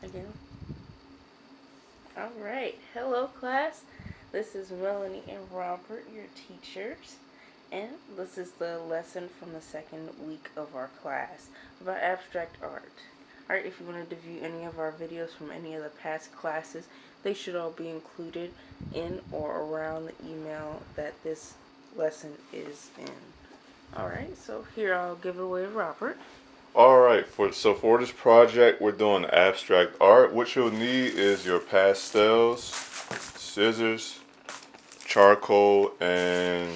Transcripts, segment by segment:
Again. Alright. Hello, class. This is Melanie and Robert, your teachers. And this is the lesson from the second week of our class about abstract art. Alright, if you wanted to view any of our videos from any of the past classes, they should all be included in or around the email that this lesson is in. Alright, so here I'll give it away to Robert. Alright, for this project we're doing abstract art. What you'll need is your pastels, scissors, charcoal, and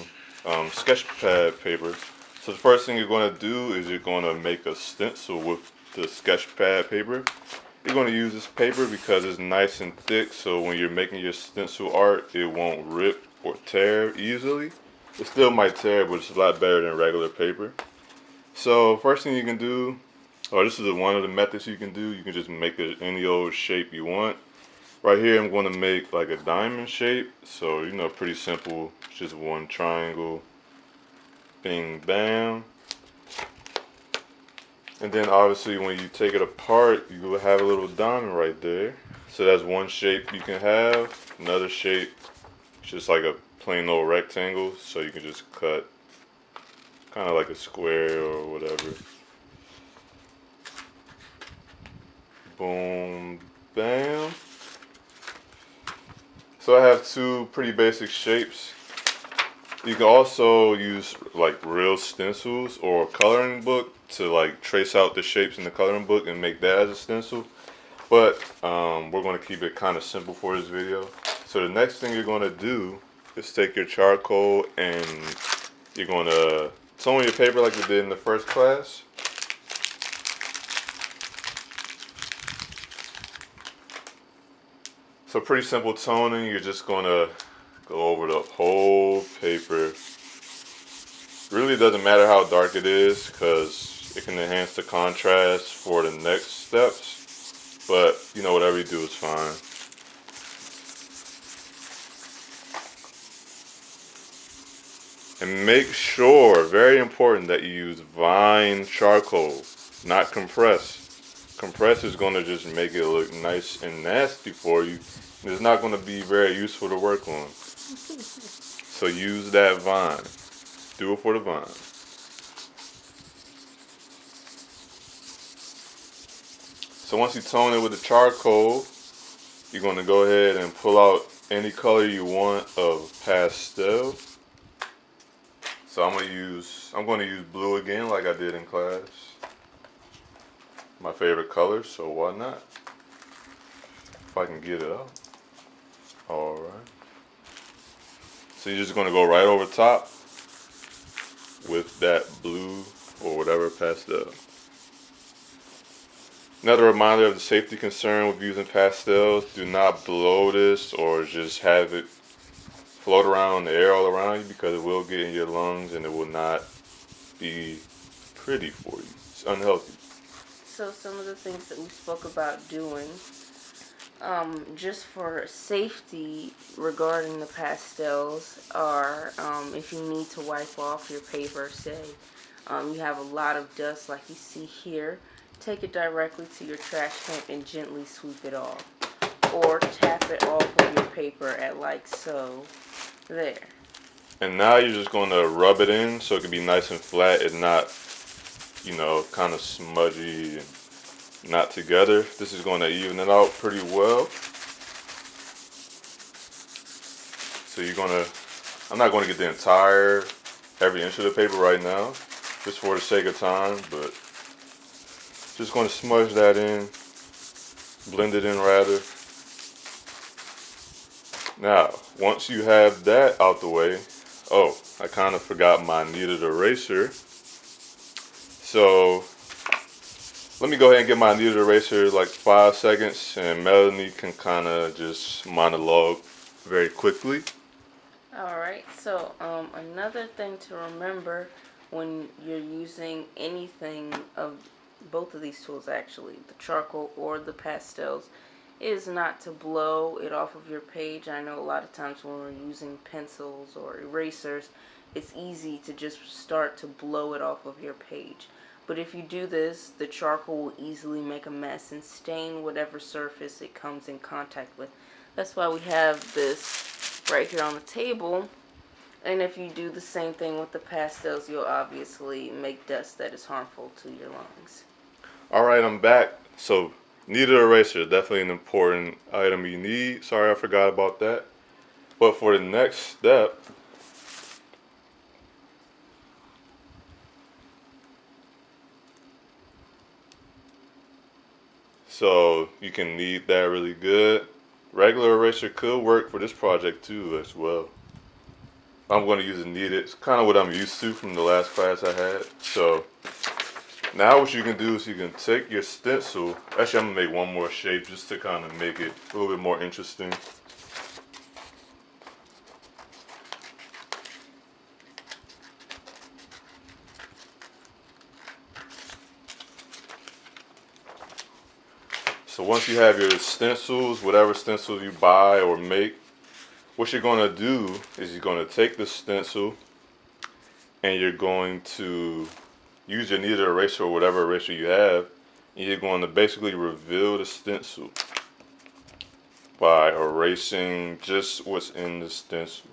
sketch pad paper. So the first thing you're going to do is you're going to make a stencil with the sketch pad paper. You're going to use this paper because it's nice and thick, so when you're making your stencil art it won't rip or tear easily. It still might tear, but it's a lot better than regular paper. So first thing you can do, or this is one of the methods you can do, you can just make it any old shape you want. Right here I'm going to make like a diamond shape, so pretty simple, it's just one triangle, bing bam. And then obviously when you take it apart you will have a little diamond right there. So that's one shape you can have. Another shape, just like a plain old rectangle, so you can just cut kind of like a square or whatever. Boom, bam. So I have two pretty basic shapes. You can also use like real stencils or a coloring book to like trace out the shapes in the coloring book and make that as a stencil. But we're going to keep it kind of simple for this video. So the next thing you're going to do is take your charcoal and you're going to tone your paper like we did in the first class. So pretty simple toning, you're just going to go over the whole paper. Really doesn't matter how dark it is because it can enhance the contrast for the next steps. But whatever you do is fine. And make sure, very important, that you use Vine charcoal, not compressed. Compressed is going to just make it look nice and nasty for you. And it's not going to be very useful to work on. So use that Vine. Do it for the Vine. So once you tone it with the charcoal, you're going to go ahead and pull out any color you want of pastel. So I'm going to use blue again like I did in class. My favorite color, so why not? If I can get it out. Alright. So you're just going to go right over top with that blue or whatever pastel. Another reminder of the safety concern with using pastels: do not blow this or just have it float around in the air all around you because it will get in your lungs and it will not be pretty for you. It's unhealthy. So some of the things that we spoke about doing, just for safety regarding the pastels, are if you need to wipe off your paper, say you have a lot of dust like you see here, take it directly to your trash can and gently sweep it off. Or tap it off of your paper at like so. There. And now you're just going to rub it in so it can be nice and flat and not, kind of smudgy and not together. This is going to even it out pretty well. So I'm not going to get the entire, every inch of the paper right now, just for the sake of time, but just going to smudge that in, blend it in rather. Now, once you have that out the way, oh, I kind of forgot my kneaded eraser. So let me go ahead and get my kneaded eraser like 5 seconds, and Melanie can kind of just monologue very quickly. Alright, so another thing to remember when you're using anything of both of these tools, actually, the charcoal or the pastels, is not to blow it off of your page. I know a lot of times when we're using pencils or erasers, it's easy to just start to blow it off of your page. But if you do this, the charcoal will easily make a mess and stain whatever surface it comes in contact with. That's why we have this right here on the table. And if you do the same thing with the pastels, you'll obviously make dust that is harmful to your lungs. Alright, I'm back. So, kneaded eraser, definitely an important item you need. Sorry I forgot about that. But for the next step, so you can knead that really good. Regular eraser could work for this project too as well. I'm going to use a kneaded. It's kind of what I'm used to from the last class I had. So now what you can do is you can take your stencil. Actually, I'm going to make one more shape just to kind of make it a little bit more interesting. So once you have your stencils, whatever stencils you buy or make, what you're going to do is you're going to take the stencil and you're going to use your kneaded eraser or whatever eraser you have, and you're going to basically reveal the stencil by erasing just what's in the stencil.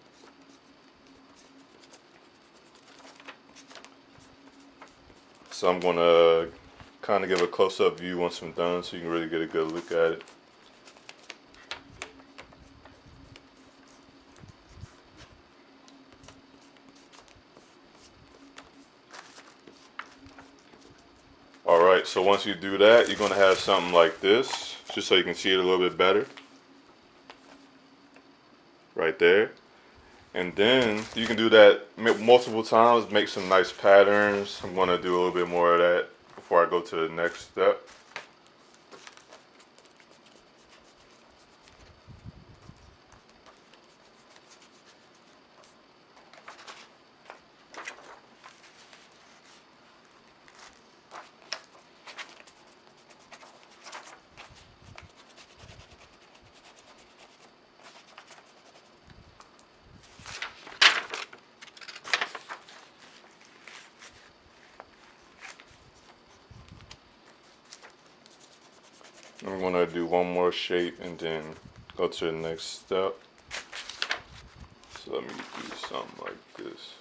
So I'm going to kind of give a close-up view once I'm done so you can really get a good look at it. Alright, so once you do that, you're going to have something like this, just so you can see it a little bit better. Right there. And then you can do that multiple times, make some nice patterns. I'm going to do a little bit more of that before I go to the next step. I'm going to do one more shape and then go to the next step. So let me do something like this.